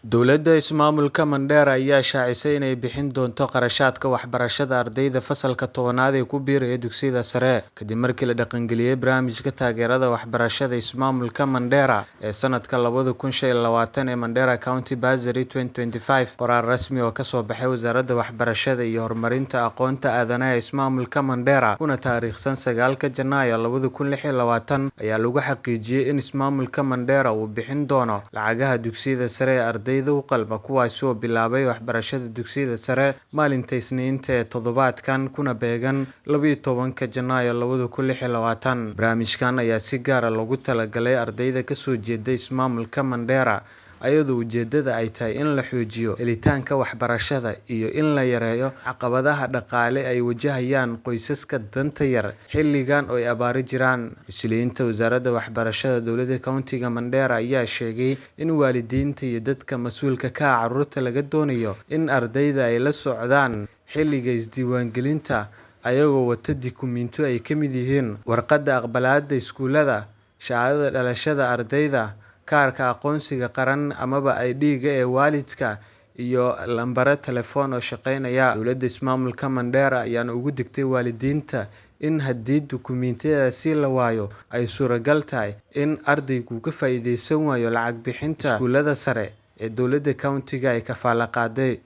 Dowladda ismaamulka Mandera ayaa shaacisay inay bixin doonto kharashaadka waxbarashada ardayda fasalka tobnaad ee ku biiraya dugsiyada sare, kadib markii la dhaqangeliyay barnaamijka taageerada waxbarashada ismaamulka Mandera ee sanadka 2025 ee Mandera County Bursary 2025. Qoraal rasmi oo ka soo baxay Wasaaradda Waxbarashada iyo Horumarinta Aqoonta Aadanaha ee ismaamulka Mandera, kuna taariikhsan 9 Janaayo 2026, ayaa lagu xaqiijiyay in ismaamulka Mandera uu bixin doono lacagaha dugsiyada sare ee ardayda u qalma kuwaasi oo bilaabay waxbarashada dugsiyada sare maalinta Isniinta ee toddobaadkan, kuna beegan 12 Janaayo 2026. Barnaamijkan ayaa si gaar ah loogu talagalay ardayda ka soo jeeda ismaamulka Mandera, iyadoo ujeedada ay tahay in la xoojiyo helitaanka waxbarashada iyo in la yareeyo caqabadaha dhaqaale ay wajahayaan qoysaska danta yar xilligan oo ay abaari jiraan. Mas'uuliyiinta Wasaaradda Waxbarashada Dowladda Countiga Mandera ayaa sheegay in waalidiinta iyo dadka mas'uulka ka ah carruurta laga doonayo in ardayda ay la socdaan xilliga isdiiwaangelinta ayagoo wata dukumiintiyo ay ka mid yihiin warqadda aqbalaadda iskuulada, shahaadada dhalashada ardayda, kaarka aqoonsiga qaran amaba ID-ga ee waalidka, iyo lambaro telefoon oo shaqeynaya. Dowladda ismaamulka Mandera ayaana ugu digtay waalidiinta in haddii dukumiintiyadaasi la waayo ay suuragal tahay in ardaygu ka faa'iideysan waayo lacag bixinta iskuulada sare ee dowladda countiga ay kafaalo qaaday.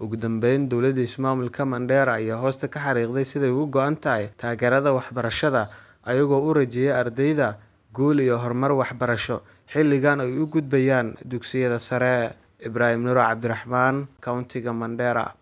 Ugu dambeyn, dowladda ismaamulka Mandera ayaa hoosta ka xariiqday siday uga go'an tahay taageerada waxbarashada, ayagoo u rajeeyay ardayda guul iyo horumar waxbarasho xilligan ay u gudbayaan dugsiyada sare. Ibrahim Nuur Cabdiraxmaan, Countiga Mandera.